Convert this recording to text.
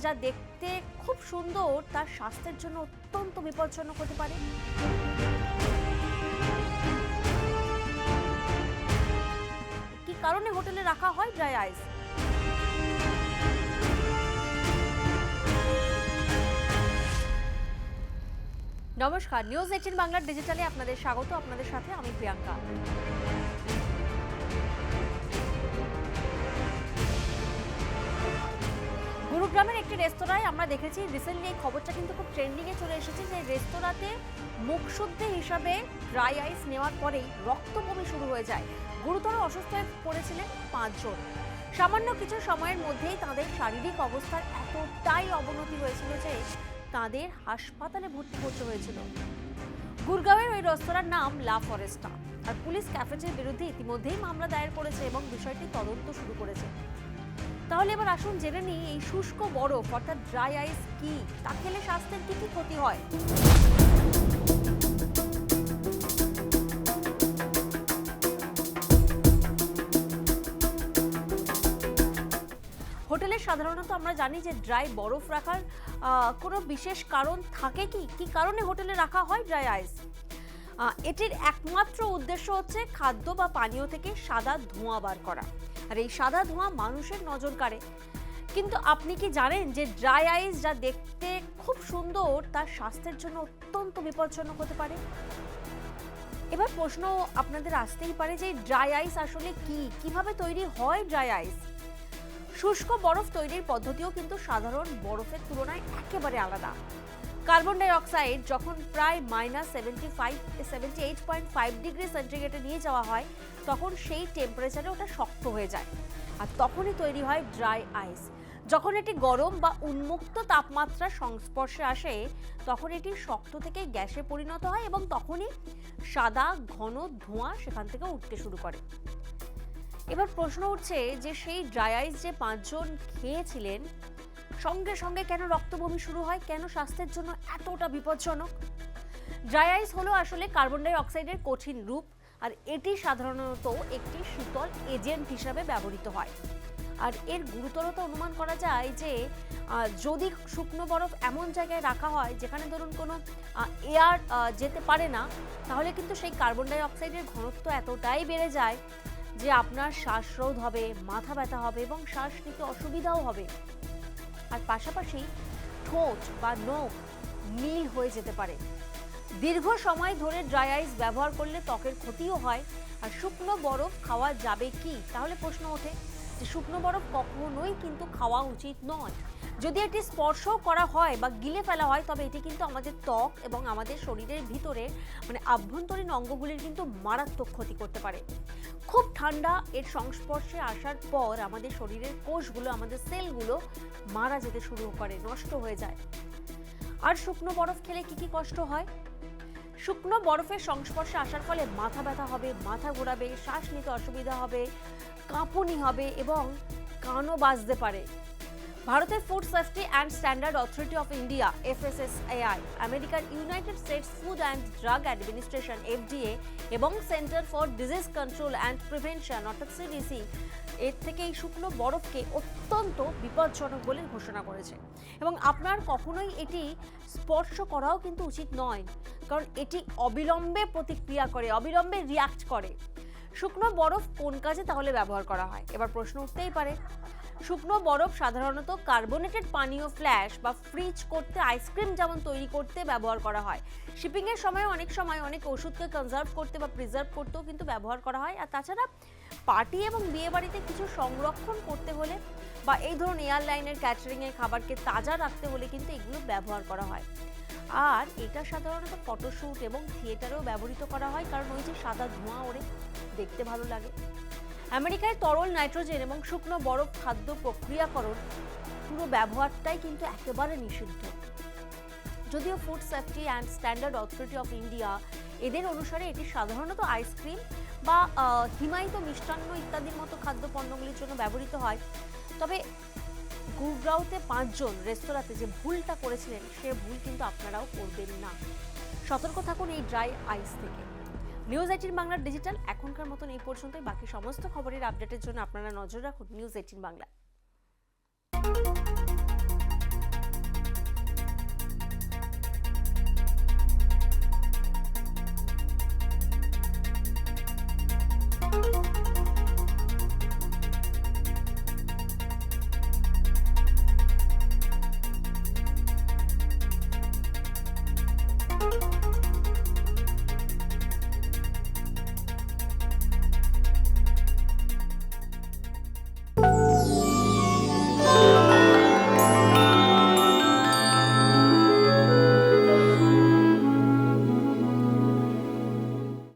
যা দেখতে খুব সুন্দর তার স্বাস্থ্যের জন্য অত্যন্ত বিপজ্জনক হতে পারে। কি কারণে হোটেলে রাখা হয় ড্রাই আইস? নমস্কার, নিউজ 18 বাংলার ডিজিটালে আপনাদের স্বাগত। আপনাদের সাথে আমি প্রিয়াঙ্কা। গুরুগ্রামের একটি রেস্তোরাঁয় আমরা দেখেছি রিসেন্টলি এই খবরটা কিন্তু খুব ট্রেন্ডিংয়ে চলে এসেছে যে রেস্তোরাঁতে মুখশুদ্ধি হিসাবে ড্রাই আইস নেওয়ার পরেই রক্তবমি শুরু হয়ে যায়। গুরুতর অসুস্থ হয়ে পড়েছিলেন 5 জন। সামান্য কিছু সময়ের মধ্যেই তাদের শারীরিক অবস্থার এতটাই অবনতি হয়েছিল যে তাদের হাসপাতালে ভর্তি করতে হয়েছিল। গুরগাঁওয়ের ওই রেস্তোরাঁর নাম লা ফরেস্টা, আর পুলিশ ক্যাফেটের বিরুদ্ধে ইতিমধ্যেই মামলা দায়ের করেছে এবং বিষয়টি তদন্ত শুরু করেছে। তাহলে এবার আসুন জেনে নিই এই শুষ্ক বরফ অর্থাৎ ড্রাই আইস কি, তা খেলে স্বাস্থ্যের কি কি ক্ষতি হয়। হোটেলে সাধারণত আমরা জানি যে ড্রাই বরফ রাখার কোনো বিশেষ কারণ থাকে কি? কি কারণে হোটেলে রাখা হয় ড্রাই আইস? এটির একমাত্র উদ্দেশ্য হচ্ছে খাদ্য বা পানীয় থেকে সাদা ধোঁয়া বার করা, আর এই সাদা ধোঁয়া মানুষের নজর কাড়ে। কিন্তু আপনি কি জানেন যে ড্রাই আইস যা দেখতে খুব সুন্দর তার স্বাস্থ্যের জন্য অত্যন্ত বিপজ্জনক হতে পারে? এবার প্রশ্ন আপনাদের আসতেই পারে যে ড্রাই আইস আসলে কি, কিভাবে তৈরি হয় ড্রাই আইস? শুষ্ক বরফ তৈরির পদ্ধতিও কিন্তু সাধারণ বরফের তুলনায় একেবারে আলাদা। কার্বন ডাই অক্সাইড যখন প্রায় -78.5 ডিগ্রি সেন্টিগ্রেডে নিয়ে যাওয়া হয় তখন সেই টেম্পারেচারে ওটা শক্ত হয়ে যায়, আর তখনই তৈরি হয় ড্রাই আইস। যখন এটি গরম বা উন্মুক্ত তাপমাত্রার সংস্পর্শে আসে তখন এটি শক্ত থেকে গ্যাসে পরিণত হয় এবং তখনই সাদা ঘন ধোঁয়া সেখান থেকে উঠতে শুরু করে। এবার প্রশ্ন উঠছে যে সেই ড্রাই আইস যে 5 জন খেয়েছিলেন সঙ্গে সঙ্গে কেন রক্তবমি শুরু হয়, কেন স্বাস্থ্যের জন্য এতটা বিপজ্জনক? ড্রাই আইস হলো আসলে কার্বন ডাই অক্সাইডের কঠিন রূপ, আর এটি সাধারণত একটি শীতল এজেন্ট হিসাবে ব্যবহৃত হয়। আর এর গুরুতরতা অনুমান করা যায় যে যদি শুকনো বরফ এমন জায়গায় রাখা হয় যেখানে ধরুন কোনো এয়ার যেতে পারে না, তাহলে কিন্তু সেই কার্বন ডাই অক্সাইডের ঘনত্ব এতটাই বেড়ে যায় যে আপনার শ্বাসরোধ হবে, মাথা ব্যথা হবে এবং শ্বাস নিতে অসুবিধাও হবে। আর পাশাপাশি ঠোঁট বা নখ নীল হয়ে যেতে পারে। দীর্ঘ সময় ধরে ড্রাই আইস ব্যবহার করলে ত্বকের ক্ষতিও হয়। আর শুকনো বরফ খাওয়া যাবে কি? তাহলে প্রশ্ন ওঠে যে শুকনো বরফ কখনোই কিন্তু খাওয়া উচিত নয়। যদি এটি স্পর্শ করা হয় বা গিলে ফেলা হয় তবে এটি কিন্তু আমাদের ত্বক এবং আমাদের শরীরের ভিতরে আভ্যন্তরীণ অঙ্গগুলির কিন্তু মারাত্মক ক্ষতি করতে পারে। খুব ঠান্ডা এর সংস্পর্শে আসার পর আমাদের শরীরের কোষগুলো, আমাদের সেলগুলো মারা যেতে শুরু করে, নষ্ট হয়ে যায়। আর শুকনো বরফ খেলে কি কি কষ্ট হয়? শুকনো বরফের সংস্পর্শে আসার ফলে মাথা ব্যথা হবে, মাথা ঘোরাবে, শ্বাস নিতে অসুবিধা হবে, কাঁপুনি হবে এবং কানও বাজতে পারে। ভারতের food safety and standard authority of India FSSAI, আমেরিকার United states food and drug administration FDA এবং centre for disease control and prevention অর্থাৎ CDC এর থেকে এই শুকনো বরফকে অত্যন্ত বিপজ্জনক বলে ঘোষণা করেছে। এবং আপনার কখনোই এটি স্পর্শ করাও কিন্তু উচিত নয়, কারণ এটি অবিলম্বে প্রতিক্রিয়া করে, অবিলম্বে রিয়াক্ট করে। শুকনো বরফ কোন কাজে তাহলে ব্যবহার করা হয়? এবার প্রশ্ন উঠতেই পারে। শুকনো বরফ সাধারণত কার্বোনেটেড পানীয় ফ্ল্যাশ বা ফ্রিজ করতে, আইসক্রিম যেমন তৈরি করতে ব্যবহার করা হয়। শিপিংয়ের সময় অনেক ওষুধকে কনজার্ভ করতে বা প্রিজার্ভ করতেও কিন্তু ব্যবহার করা হয়। আর তাছাড়া পার্টি এবং বিয়ে বাড়িতে কিছু সংরক্ষণ করতে হলে বা এই ধরুন এয়ারলাইনের ক্যাটারিংয়ের খাবারকে তাজা রাখতে হলে কিন্তু এগুলো ব্যবহার করা হয়। আর এটা সাধারণত ফটোশ্যুট এবং থিয়েটারেও ব্যবহৃত করা হয়, কারণ ওই যে সাদা ধোঁয়া ওড়ে, দেখতে ভালো লাগে। আমেরিকায় তরল নাইট্রোজেন এবং শুকনো বরফ খাদ্য প্রক্রিয়াকরণ পুরো ব্যবহারটাই কিন্তু একেবারে নিষিদ্ধ। যদিও food safety and standard authority of India এদের অনুসারে এটি সাধারণত আইসক্রিম বা হিমায়িত মিষ্টান্ন ইত্যাদির মতো খাদ্য পণ্যগুলির জন্য ব্যবহৃত হয়। তবে গুরগাঁওতে 5 জন রেস্তোরাঁতে যে ভুলটা করেছিলেন সে ভুল কিন্তু আপনারাও করবেন না। সতর্ক থাকুন এই ড্রাই আইস থেকে। নিউজ 18 বাংলার ডিজিটাল এখনকার মতন এই পর্যন্তই। বাকি সমস্ত খবরের আপডেটের জন্য আপনারা নজর রাখুন নিউজ 18 বাংলা।